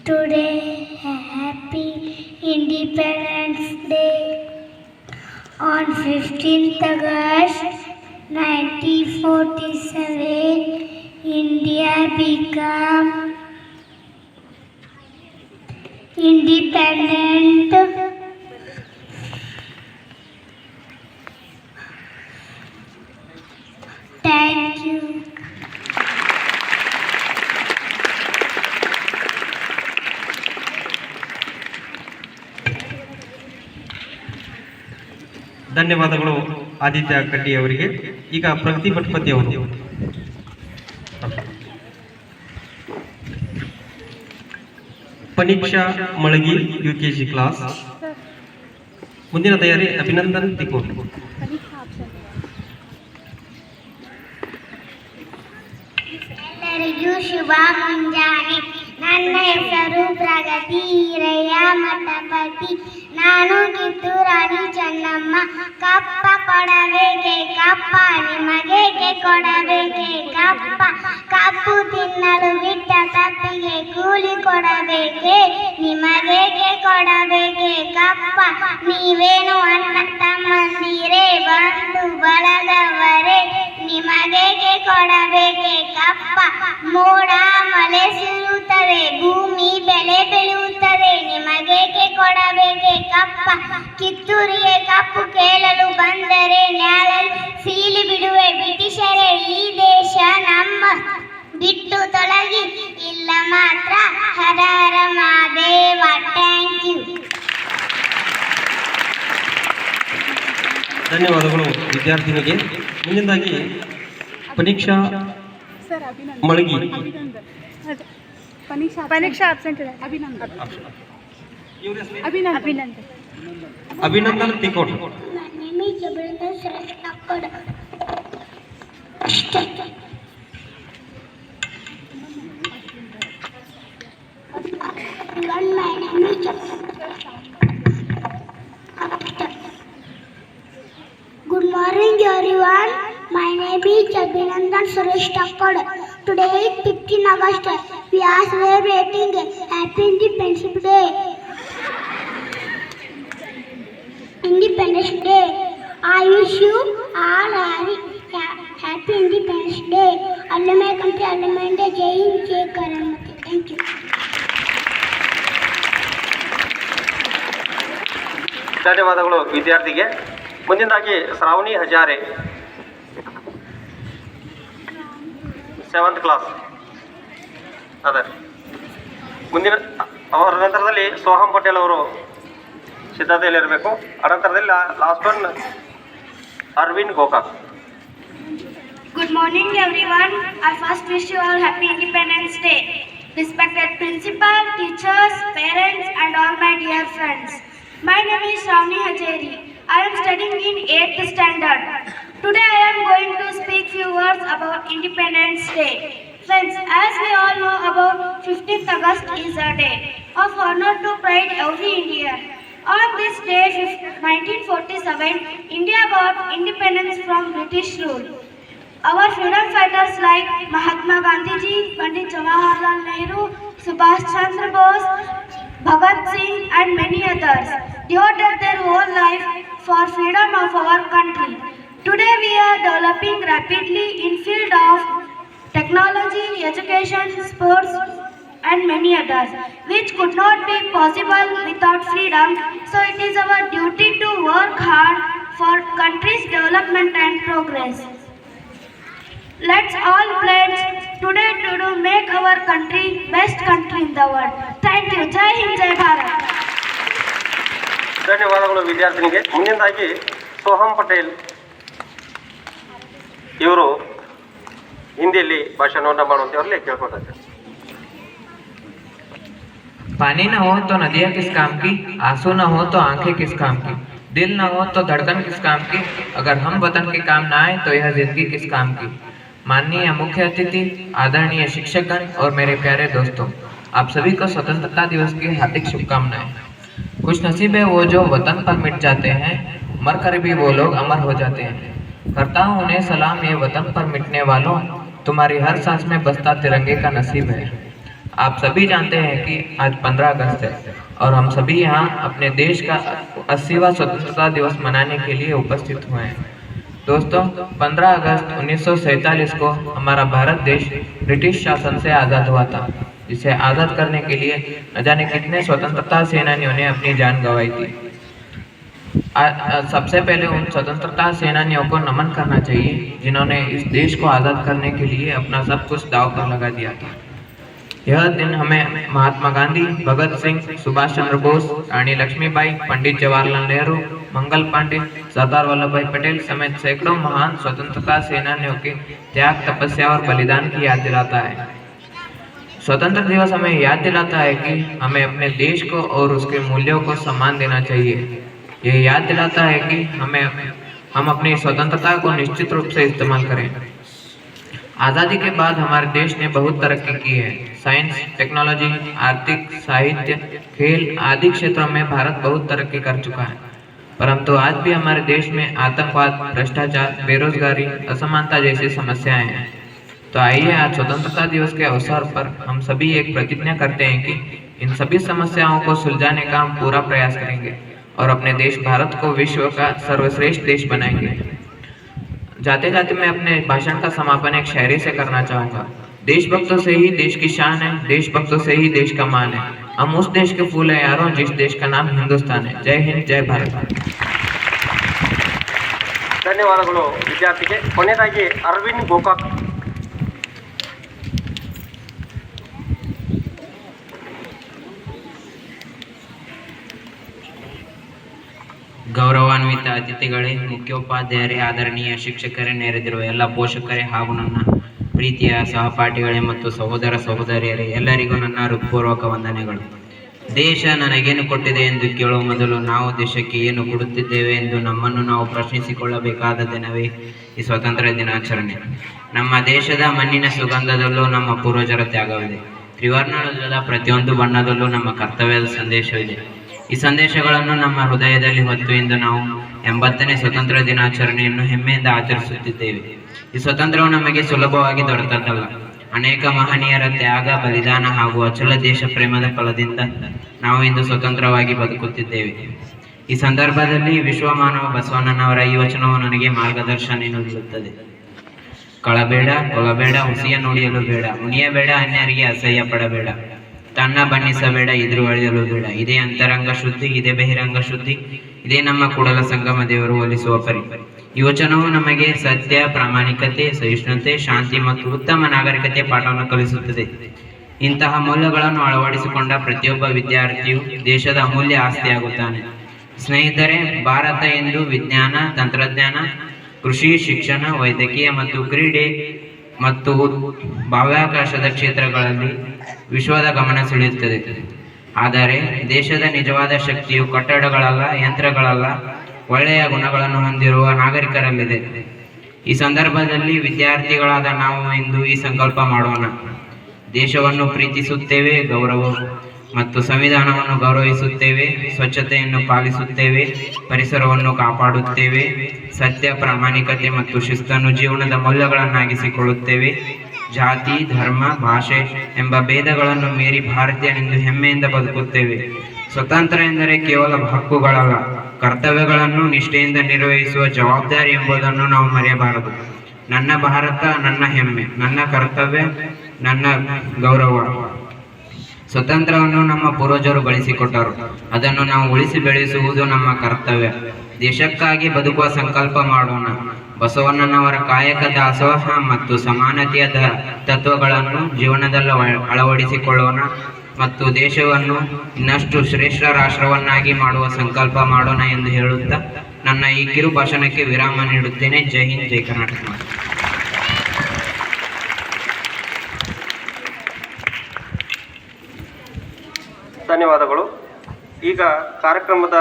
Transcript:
Today, happy Independence Day. On 15th August 1947, India became independent. Thank you. ಧನ್ಯವಾದಗಳು ಆದಿತ್ಯ ಕಡ್ಡಿ ಅವರಿಗೆ. ಈಗ ಪ್ರಗತಿ ಭಟ್ಪತಿ ಅವರು ಪರೀಕ್ಷಾ ಮಳಗಿ UKG ಕ್ಲಾಸ್. ಮುಂದಿನ ತಯಾರಿ ಅಭಿನಂದನ್ ತಿಕೋಟ್. ಎಲ್ಲರಿಗೂ ಶುಭ ಮುಂಜಾನೆ. ನನ್ನ ಹೆಸರು ಪ್ರಗತಿ ಹಿರಯ್ಯ ಮಠಪತಿ. ನಾನು ಕಿತ್ತೂರಾಣಿ ಚೆನ್ನಮ್ಮ. ಕಪ್ಪ ಕೊಡಬೇಕೆ ಕಪ್ಪ, ನಿಮಗೇಕೆ ಕೊಡಬೇಕೆ ಕಪ್ಪ? ಕಪ್ಪು ತಿನ್ನಲು ಬಿಟ್ಟ ತಪ್ಪಿಗೆ ಕೂಲಿ ಕೊಡಬೇಕೆ, ನಿಮಗೇಕೆ ಕೊಡಬೇಕೆ ಕಪ್ಪ? ನೀವೇನು ಅಣ್ಣ ತಮ್ಮಂದಿರೇ, ಬಂಧು ಬಳಗವರೇ, ನಿಮಗೇಕೆ ಕೊಡಬೇಕೆ ಕಪ್ಪ? ಮೋಡ ಮಳೆ ಸುರಿಯುತ್ತದೆ, ಭೂಮಿ ಬೆಳೆ ಬೆಳೆಯುತ್ತದೆ, ನಿಮಗೇಕೆ ಕೊಡಬೇಕೆ ಕಪ್ಪ? ಕಿತ್ತೂರಿಗೆ ಕಪ್ಪು ಕೇಳಲು ಬಂದರೆ ನ್ಯಾಲಲ್ಲಿ ಸೀಲಿ ಬಿಡುವೆ ಬ್ರಿಟಿಷರೇ. ಈ ದೇಶ ನಮ್ಮ ಬಿಟ್ಟು ತೊಲಗಿ, ಇಲ್ಲ ಮಾತ್ರ ಹರ ಹರ ಮಹಾದೇವ. Thank you. ಧನ್ಯವಾದಗಳು ವಿದ್ಯಾರ್ಥಿನಿಗೆ. ಮುಂದಿನದಾಗಿ ಪರೀಕ್ಷಾ ಮಳಗಿ. ಪರೀಕ್ಷಾ ಆಬ್ಸೆಂಟ್ ಇದೆ. Abhinandan ತಿಕೋಟ್. Good morning everyone. My name is Abhinandan Suresh Takkad. Today is 15 August. We are celebrating Happy Independence Day. Independence Day. I wish you all happy Independence Day. Allah my country, Allah my India. Jai Hind, Jai Karamati. Thank you. ಧನ್ಯವಾದಗಳು ವಿದ್ಯಾರ್ಥಿಗೆ. ಮುಂದಿನದಾಗಿ Shravani Hazare, 7th class. ಅದೇ ಮುಂದಿನ ಅವರ ನಂತರದಲ್ಲಿ ಸೋಹಂ ಪಟೇಲ್ ಅವರು ಸಿದ್ಧತೆಯಲ್ಲಿರಬೇಕು. ಅನಂತರದಲ್ಲಿ last one Arvind Gokak. Good morning everyone. I first wish you all happy Independence Day. Respected principal, teachers, parents and all my dear friends. My name is Shravani Hajeri. I am studying in 8th standard. Today I am going to speak few words about Independence Day. Friends, as we all know about 15th August is a day of honor to pride every Indian. On this day, 1947, India got independence from British rule. Our freedom fighters like Mahatma Gandhi ji, Pandit Jawaharlal Nehru, Subhash Chandra Bose, Bhagat Singh and many others devoted their whole life for freedom of our country. Today we are developing rapidly in field of technology, education, sports and many others, which could not be possible without freedom. So it is our duty to work hard for country's development and progress. Let's all pledge today to make our country best country in the world. Thank you. Jai Hind, Jai Bharat. ಧನ್ಯವಾದಗಳು ವಿದ್ಯಾರ್ಥಿನಿಗೆ. ಮುಂದಿನದಾಗಿ ಸೋಹಂ ಪಟೇಲ್ ಇವರು ಹಿಂದಿಯಲ್ಲಿ ಭಾಷಣವನ್ನು ಮಾಡುವಂತೆ ಅವರಲ್ಲಿ ಕೇಳ್ಕೊತಾರೆ. पानी न हो तो नदियाँ किस काम की, आंसू न हो तो आंखें किस काम की, दिल न हो तो धड़कन किस काम की, अगर हम वतन के काम न आए तो यह जिंदगी किस काम की। माननीय मुख्य अतिथि, आदरणीय शिक्षकगण और मेरे प्यारे दोस्तों, आप सभी को स्वतंत्रता दिवस की हार्दिक शुभकामनाएं। खुश नसीब है वो जो वतन पर मिट जाते हैं, मर कर भी वो लोग अमर हो जाते हैं। करता हूँ उन्हें सलाम, ये वतन पर मिटने वालों, तुम्हारी हर सांस में बसता तिरंगे का नसीब है। आप सभी जानते हैं कि आज 15 अगस्त है और हम सभी यहाँ अपने देश का 80वां स्वतंत्रता दिवस मनाने के लिए उपस्थित हुए हैं। दोस्तों, 15 अगस्त 1947 को हमारा भारत देश ब्रिटिश शासन से आज़ाद हुआ था, जिसे आज़ाद करने के लिए न जाने कितने स्वतंत्रता सेनानियों ने अपनी जान गंवाई थी। सबसे पहले उन स्वतंत्रता सेनानियों को नमन करना चाहिए जिन्होंने इस देश को आज़ाद करने के लिए अपना सब कुछ दांव पर लगा दिया था। यह दिन हमें महात्मा गांधी, भगत सिंह, सुभाष चंद्र बोस, रानी लक्ष्मीबाई, पंडित जवाहरलाल नेहरू, मंगल पांडे, सरदार वल्लभ भाई पटेल समेत सैकड़ों महान स्वतंत्रता सेनानियों के त्याग, तपस्या और बलिदान की याद दिलाता है। स्वतंत्र दिवस हमें याद दिलाता है कि हमें अपने देश को और उसके मूल्यों को सम्मान देना चाहिए। ये याद दिलाता है कि हम अपनी स्वतंत्रता को निश्चित रूप से इस्तेमाल करें। आज़ादी के बाद हमारे देश ने बहुत तरक्की की है। साइंस, टेक्नोलॉजी, आर्थिक, साहित्य, खेल आदि क्षेत्रों में भारत बहुत तरक्की कर चुका है, परंतु आज भी हमारे देश में आतंकवाद, भ्रष्टाचार, बेरोजगारी, असमानता जैसी समस्याएं हैं। तो आइए आज स्वतंत्रता दिवस के अवसर पर हम सभी एक प्रतिज्ञा करते हैं कि इन सभी समस्याओं को सुलझाने का हम पूरा प्रयास करेंगे और अपने देश भारत को विश्व का सर्वश्रेष्ठ देश बनाएंगे। जाते जाते मैं अपने भाषण का समापन एक शायरी से करना चाहूँगा। देशभक्तों से ही देश की शान है, देशभक्तों से ही देश का मान है। हम उस देश के फूल हैं यारों जिस देश का नाम हिंदुस्तान है। जय हिंद, जय भारत। ಧನ್ಯವಾದಗಳು ವಿದ್ಯಾರ್ಥಿಗೆ. ಕೊನೆಯದಾಗಿ ಅರವಿಂದ್ ಗೋಕಾಕ್. ಗೌರವಾನ್ವಿತ ಅತಿಥಿಗಳೇ, ಮುಖ್ಯೋಪಾಧ್ಯಾಯರೇ, ಆದರಣೀಯ ಶಿಕ್ಷಕರೇ, ನೆರೆದಿರುವ ಎಲ್ಲ ಪೋಷಕರೇ ಹಾಗೂ ನನ್ನ ಪ್ರೀತಿಯ ಸಹಪಾಠಿಗಳೇ ಮತ್ತು ಸಹೋದರ ಸಹೋದರಿಯರೇ, ಎಲ್ಲರಿಗೂ ನನ್ನ ಹೃತ್ಪೂರ್ವಕ ವಂದನೆಗಳು. ದೇಶ ನನಗೇನು ಕೊಟ್ಟಿದೆ ಎಂದು ಕೇಳುವ ಮೊದಲು ನಾವು ದೇಶಕ್ಕೆ ಏನು ಕೊಡುತ್ತಿದ್ದೇವೆ ಎಂದು ನಮ್ಮನ್ನು ನಾವು ಪ್ರಶ್ನಿಸಿಕೊಳ್ಳಬೇಕಾದ ದಿನವೇ ಈ ಸ್ವಾತಂತ್ರ್ಯ ದಿನಾಚರಣೆ. ನಮ್ಮ ದೇಶದ ಮಣ್ಣಿನ ಸುಗಂಧದಲ್ಲೂ ನಮ್ಮ ಪೂರ್ವಜರ ತ್ಯಾಗವಿದೆ. ತ್ರಿವರ್ಣದ ಪ್ರತಿಯೊಂದು ಬಣ್ಣದಲ್ಲೂ ನಮ್ಮ ಕರ್ತವ್ಯದ ಸಂದೇಶವಿದೆ. ಈ ಸಂದೇಶಗಳನ್ನು ನಮ್ಮ ಹೃದಯದಲ್ಲಿ ಹೊತ್ತು ಇಂದು ನಾವು 80ನೇ ಸ್ವತಂತ್ರ ದಿನಾಚರಣೆಯನ್ನು ಹೆಮ್ಮೆಯಿಂದ ಆಚರಿಸುತ್ತಿದ್ದೇವೆ. ಈ ಸ್ವಾತಂತ್ರ್ಯವು ನಮಗೆ ಸುಲಭವಾಗಿ ದೊರೆತದ್ದಲ್ಲ. ಅನೇಕ ಮಹನೀಯರ ತ್ಯಾಗ, ಬಲಿದಾನ ಹಾಗೂ ಅಚಲ ದೇಶ ಪ್ರೇಮದ ಫಲದಿಂದ ನಾವು ಇಂದು ಸ್ವತಂತ್ರವಾಗಿ ಬದುಕುತ್ತಿದ್ದೇವೆ. ಈ ಸಂದರ್ಭದಲ್ಲಿ ವಿಶ್ವಮಾನವ ಬಸವಣ್ಣನವರ ಈ ವಚನವು ನನಗೆ ಮಾರ್ಗದರ್ಶನ ನೀಡುತ್ತದೆ. ಕಳಬೇಡ, ಕೊಲಬೇಡ, ಹುಸಿಯ ನುಡಿಯಲು ಬೇಡ, ಉಣಿಯಬೇಡ, ಅನ್ಯರಿಗೆ ಅಸಹ್ಯ ಪಡಬೇಡ, ತನ್ನ ಬಣ್ಣಿಸಬೇಡ, ಇದ್ರು ಅಳಿಯಲು ಬೇಡ. ಇದೇ ಅಂತರಂಗ ಶುದ್ಧಿ, ಇದೇ ಬಹಿರಂಗ ಶುದ್ಧಿ, ಇದೇ ನಮ್ಮ ಕೂಡಲ ಸಂಗಮ ದೇವರು ಒಲಿಸುವ ಪರಿ. ಈ ವಚನವು ನಮಗೆ ಸತ್ಯ, ಪ್ರಾಮಾಣಿಕತೆ, ಸಹಿಷ್ಣುತೆ, ಶಾಂತಿ ಮತ್ತು ಉತ್ತಮ ನಾಗರಿಕತೆ ಪಾಠವನ್ನು ಕಲಿಸುತ್ತದೆ. ಇಂತಹ ಮೌಲ್ಯಗಳನ್ನು ಅಳವಡಿಸಿಕೊಂಡ ಪ್ರತಿಯೊಬ್ಬ ವಿದ್ಯಾರ್ಥಿಯು ದೇಶದ ಅಮೂಲ್ಯ ಆಸ್ತಿಯಾಗುತ್ತಾನೆ. ಸ್ನೇಹಿತರೆ, ಭಾರತ ಇಂದು ವಿಜ್ಞಾನ, ತಂತ್ರಜ್ಞಾನ, ಕೃಷಿ, ಶಿಕ್ಷಣ, ವೈದ್ಯಕೀಯ ಮತ್ತು ಕ್ರೀಡೆ ಮತ್ತು ಬಾಹ್ಯಾಕಾಶದ ಕ್ಷೇತ್ರಗಳಲ್ಲಿ ವಿಶ್ವದ ಗಮನ ಸೆಳೆಯುತ್ತದೆ. ಆದರೆ ದೇಶದ ನಿಜವಾದ ಶಕ್ತಿಯು ಕಟ್ಟಡಗಳಲ್ಲ, ಯಂತ್ರಗಳಲ್ಲ, ಒಳ್ಳೆಯ ಗುಣಗಳನ್ನು ಹೊಂದಿರುವ ನಾಗರಿಕರಲ್ಲಿದೆ. ಈ ಸಂದರ್ಭದಲ್ಲಿ ವಿದ್ಯಾರ್ಥಿಗಳಾದ ನಾವು ಇಂದು ಈ ಸಂಕಲ್ಪ ಮಾಡೋಣ. ದೇಶವನ್ನು ಪ್ರೀತಿಸುತ್ತೇವೆ, ಗೌರವ ಮತ್ತು ಸಂವಿಧಾನವನ್ನು ಗೌರವಿಸುತ್ತೇವೆ, ಸ್ವಚ್ಛತೆಯನ್ನು ಪಾಲಿಸುತ್ತೇವೆ, ಪರಿಸರವನ್ನು ಕಾಪಾಡುತ್ತೇವೆ, ಸತ್ಯ, ಪ್ರಾಮಾಣಿಕತೆ ಮತ್ತು ಶಿಸ್ತನ್ನು ಜೀವನದ ಮೌಲ್ಯಗಳನ್ನಾಗಿಸಿಕೊಳ್ಳುತ್ತೇವೆ, ಜಾತಿ, ಧರ್ಮ, ಭಾಷೆ ಎಂಬ ಭೇದಗಳನ್ನು ಮೀರಿ ಭಾರತೀಯನೆಂದು ಹೆಮ್ಮೆಯಿಂದ ಬದುಕುತ್ತೇವೆ. ಸ್ವತಂತ್ರ ಎಂದರೆ ಕೇವಲ ಹಕ್ಕುಗಳಲ್ಲ, ಕರ್ತವ್ಯಗಳನ್ನು ನಿಷ್ಠೆಯಿಂದ ನಿರ್ವಹಿಸುವ ಜವಾಬ್ದಾರಿ ಎಂಬುದನ್ನು ನಾವು ಮರೆಯಬಾರದು. ನನ್ನ ಭಾರತ ನನ್ನ ಹೆಮ್ಮೆ, ನನ್ನ ಕರ್ತವ್ಯ ನನ್ನ ಗೌರವ. ಸ್ವತಂತ್ರವನ್ನು ನಮ್ಮ ಪೂರ್ವಜರು ಗಳಿಸಿಕೊಟ್ಟರು, ಅದನ್ನು ನಾವು ಉಳಿಸಿ ಬೆಳೆಸುವುದು ನಮ್ಮ ಕರ್ತವ್ಯ. ದೇಶಕ್ಕಾಗಿ ಬದುಕುವ ಸಂಕಲ್ಪ ಮಾಡೋಣ. ಬಸವಣ್ಣನವರ ಕಾಯಕ, ದಾಸೋಹ ಮತ್ತು ಸಮಾನತೆಯ ತತ್ವಗಳನ್ನು ಜೀವನದಲ್ಲಿ ಅಳವಡಿಸಿಕೊಳ್ಳೋಣ ಮತ್ತು ದೇಶವನ್ನು ಇನ್ನಷ್ಟು ಶ್ರೇಷ್ಠ ರಾಷ್ಟ್ರವನ್ನಾಗಿ ಮಾಡುವ ಸಂಕಲ್ಪ ಮಾಡೋಣ ಎಂದು ಹೇಳುತ್ತಾ ನನ್ನ ಈ ಕಿರು ಭಾಷಣಕ್ಕೆ ವಿರಾಮ ನೀಡುತ್ತೇನೆ. ಜೈ ಹಿಂದ್, ಜೈ ಕರ್ನಾಟಕ. ಧನ್ಯವಾದಗಳು. ಈಗ ಕಾರ್ಯಕ್ರಮದ